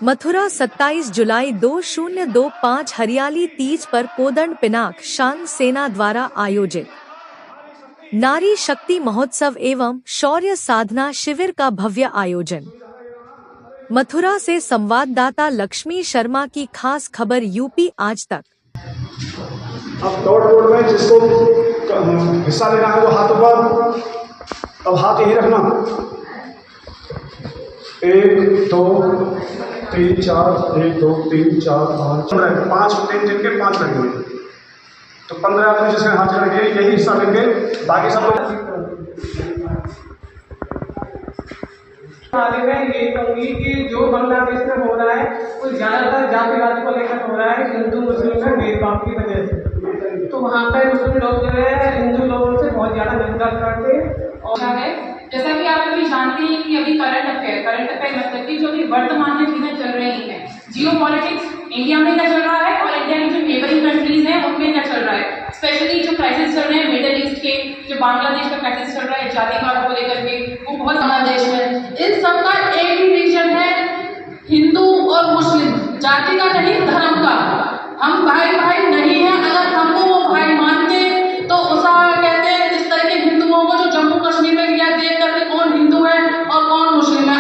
मथुरा 27 जुलाई 2025 हरियाली तीज पर कोदंड पिनाक शांत सेना द्वारा आयोजित नारी शक्ति महोत्सव एवं शौर्य साधना शिविर का भव्य आयोजन। मथुरा से संवाददाता लक्ष्मी शर्मा की खास खबर। यूपी आज तक। अब दौड़ में जिसको हिस्सा लेना है वो हाथों पर, अब हाथ यही रखना। 1 2 3 4 1 2 3 4 5 5 3 जिनके 5 लगे हुए, तो 15 आदमी जिसके हाथ रखेंगे यही हिस्सा लेंगे। बाकी सब लोग मैं ये कहूँगी कि जो बांग्लादेश में हो रहा है वो ज़्यादातर जातिवाद को लेकर हो रहा है, हिंदू मुस्लिम में भेदभाव की वजह से। तो वहाँ पे मुस्लिम लोग जो है हिंदू लोगों से बहुत ज़्यादा नफरत करते हैं। और है जैसा कि आप सभी जानते हैं कि अभी करंट अफेयर मतलब कि जो अभी वर्तमान में चीजें चल रही हैं, जियो पॉलिटिक्स इंडिया में क्या चल रहा है और इंडिया की जो नेबरिंग कंट्रीज हैं उनमें क्या चल रहा है, स्पेशली जो क्राइसिस चल रहे हैं मिडिल ईस्ट के, जो बांग्लादेश का क्राइसिस चल रहा है जातिवाद को लेकर के, वो बहुत बांग्लादेश में इन सबका एक ही रीजन है, हिंदू और मुस्लिम, जाति का नहीं धर्म का। हम भाई भाई नहीं है, अगर हमको वो भाई मानते तो उसा कहते हैं इस तरह के हिंदुओं को जो जम्मू कश्मीर में किया देख करके कौन हिंदू है और कौन मुस्लिम है।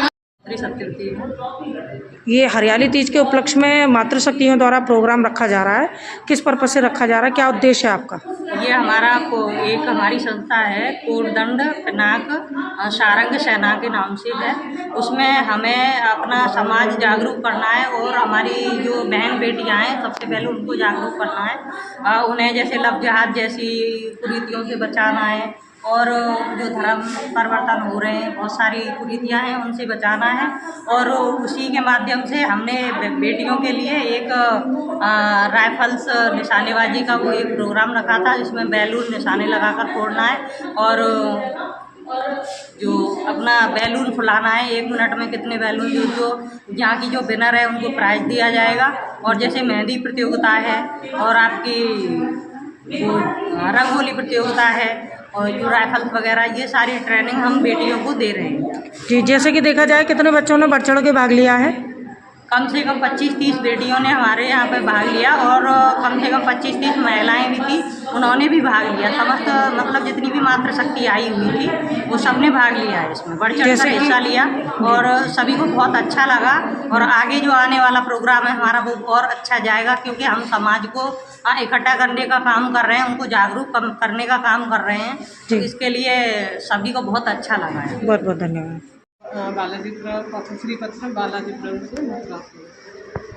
ये हरियाली तीज के उपलक्ष्य में मातृशक्तियों द्वारा प्रोग्राम रखा जा रहा है, किस पर्पज से रखा जा रहा है, क्या उद्देश्य है आपका? ये हमारी संस्था है कोदंड पिनाक शारंग सेना के नाम से है। उसमें हमें अपना समाज जागरूक करना है और हमारी जो बहन बेटियां हैं सबसे पहले उनको जागरूक करना है। उन्हें जैसे लव जिहाद जैसी कुरीतियों से बचाना है और जो धर्म परिवर्तन हो रहे हैं, बहुत सारी कुरीतियाँ हैं, उनसे बचाना है। और उसी के माध्यम से हमने बेटियों के लिए एक राइफल्स निशानेबाजी का वो एक प्रोग्राम रखा था, जिसमें बैलून निशाने लगाकर फोड़ना है और जो अपना बैलून फुलाना है। 1 मिनट में कितने बैलून जो यहाँ की जो विनर है उनको प्राइज़ दिया जाएगा। और जैसे मेहंदी प्रतियोगिता है और आपकी वो रंगोली प्रतियोगिता है और जो राइफल्स वगैरह, ये सारी ट्रेनिंग हम बेटियों को दे रहे हैं। जी, जैसे कि देखा जाए कितने बच्चों ने बढ़ चढ़ के भाग लिया है? कम से कम 25-30 बेटियों ने हमारे यहाँ पे भाग लिया और कम से कम 25-30 महिलाएं भी थी, उन्होंने भी भाग लिया। समस्त मतलब जितनी भी मातृशक्ति आई हुई थी वो सब ने भाग लिया है, इसमें बढ़ चढ़ कर हिस्सा लिया और सभी को बहुत अच्छा लगा। और आगे जो आने वाला प्रोग्राम है हमारा वो और अच्छा जाएगा, क्योंकि हम समाज को इकट्ठा करने का काम कर रहे हैं, उनको जागरूक करने का काम कर रहे हैं। तो इसके लिए सभी को बहुत अच्छा लगा है। बहुत बहुत धन्यवाद। बालाजीपुरम श्रीपत्र बालाजीपुरम से मथुरा से।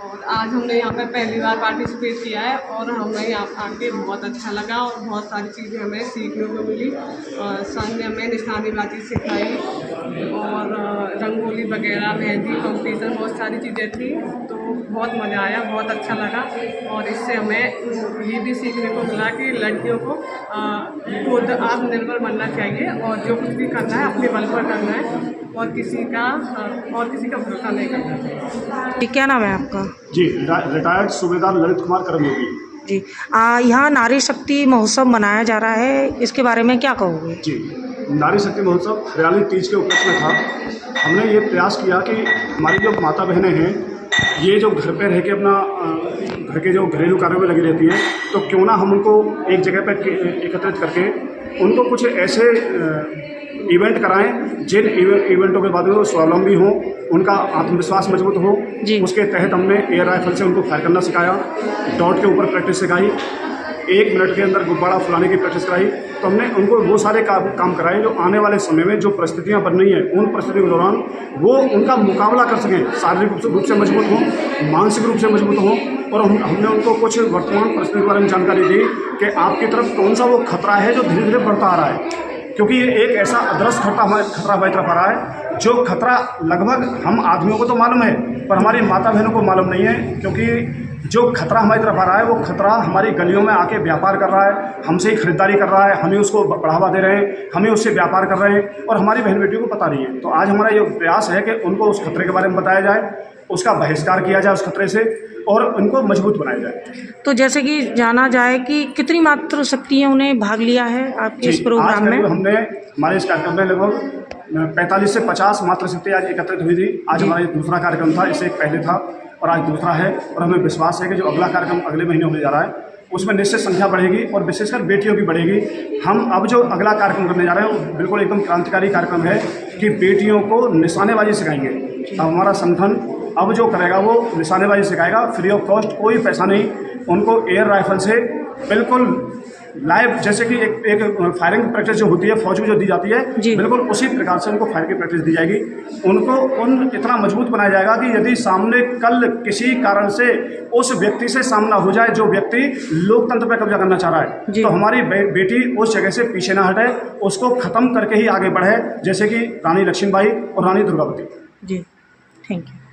और आज हमने यहाँ पर पहली बार पार्टिसिपेट किया है और हमें यहाँ आके बहुत अच्छा लगा और बहुत सारी चीज़ें हमें सीखने को मिली। सर ने हमें निशानेबाजी सिखाई और रंगोली वगैरह, मेहंदी कॉम्पिटिशन, बहुत सारी चीज़ें थी। तो बहुत मज़ा आया, बहुत अच्छा लगा। और इससे हमें ये भी सीखने को मिला कि लड़कियों को खुद आत्मनिर्भर बनना चाहिए और जो कुछ भी करना है अपने बल पर करना है और किसी का भरोसा नहीं करना चाहिए। क्या नाम है आपका? जी, रिटायर्ड सूबेदार ललित कुमार करमयोगी जी। यहाँ नारी शक्ति महोत्सव मनाया जा रहा है, इसके बारे में क्या कहोगे? जी, नारी शक्ति महोत्सव हरियाली तीज के उपलक्ष्य में था। हमने ये प्रयास किया कि हमारी जो माता बहनें हैं ये जो घर पे रह के अपना घर के जो घरेलू कार्यों में लगी रहती हैं, तो क्यों ना हम उनको एक जगह पर एकत्रित करके उनको कुछ ऐसे इवेंट कराएं जिन इवेंटों के बाद में वो स्वावलंबी हों, उनका आत्मविश्वास मजबूत हो। उसके तहत हमने एयर राइफल से उनको फायर करना सिखाया, डॉट के ऊपर प्रैक्टिस सिखाई, 1 मिनट के अंदर गुब्बारा फुलाने की प्रैक्टिस कराई। तो हमने उनको वो सारे काम कराए जो आने वाले समय में जो परिस्थितियां बन रही हैं उन परिस्थितियों के दौरान वो उनका मुकाबला कर सकें, शारीरिक रूप से मजबूत हों, मानसिक रूप से मजबूत हों। और हमने उनको कुछ वर्तमान परिस्थिति के बारे में जानकारी दी कि आपकी तरफ कौन सा वो खतरा है जो धीरे धीरे बढ़ता आ रहा है, क्योंकि ये एक ऐसा अदृश्य खतरा हमारी तरफ आ रहा है जो खतरा लगभग हम आदमियों को तो मालूम है पर हमारी माता बहनों को मालूम नहीं है। क्योंकि जो खतरा हमारी तरफ आ रहा है वो खतरा हमारी गलियों में आके व्यापार कर रहा है, हमसे ही खरीदारी कर रहा है, हमें उसको बढ़ावा दे रहे हैं, हमें उससे व्यापार कर रहे हैं और हमारी बहन बेटियों को पता नहीं है। तो आज हमारा ये प्रयास है कि उनको उस खतरे के बारे में बताया जाए उसका बहिष्कार किया जाए उस खतरे से और उनको मजबूत बनाया जाए। तो जैसे कि जाना जाए कि कितनी मातृशक्तियों ने भाग लिया है आपके इस प्रोग्राम में? हमने हमारे इस कार्यक्रम में लगभग 45 से 50 मातृशक्ति आज एकत्रित हुई थी। आज हमारा ये दूसरा कार्यक्रम था, इससे एक पहले था और आज दूसरा है। और हमें विश्वास है कि जो अगला कार्यक्रम अगले महीने होने जा रहा है उसमें निश्चित संख्या बढ़ेगी और विशेषकर बेटियों की बढ़ेगी। हम अब जो अगला कार्यक्रम करने जा रहे हैं वो बिल्कुल एकदम क्रांतिकारी कार्यक्रम है कि बेटियों को निशानेबाजी सिखाएंगे। अब हमारा संगठन अब जो करेगा वो निशानेबाजी सिखाएगा, फ्री ऑफ कॉस्ट, कोई पैसा नहीं। उनको एयर राइफल से बिल्कुल लाइव, जैसे कि एक फायरिंग प्रैक्टिस जो होती है फौज में जो दी जाती है, बिल्कुल उसी प्रकार से उनको फायर की प्रैक्टिस दी जाएगी। उनको इतना मजबूत बनाया जाएगा कि यदि सामने कल किसी कारण से उस व्यक्ति से सामना हो जाए जो व्यक्ति लोकतंत्र पर कब्जा करना चाह रहा है, तो हमारी बेटी उस जगह से पीछे ना हटे, उसको ख़त्म करके ही आगे बढ़े, जैसे कि रानी लक्ष्मीबाई और रानी दुर्गावती। जी, थैंक यू।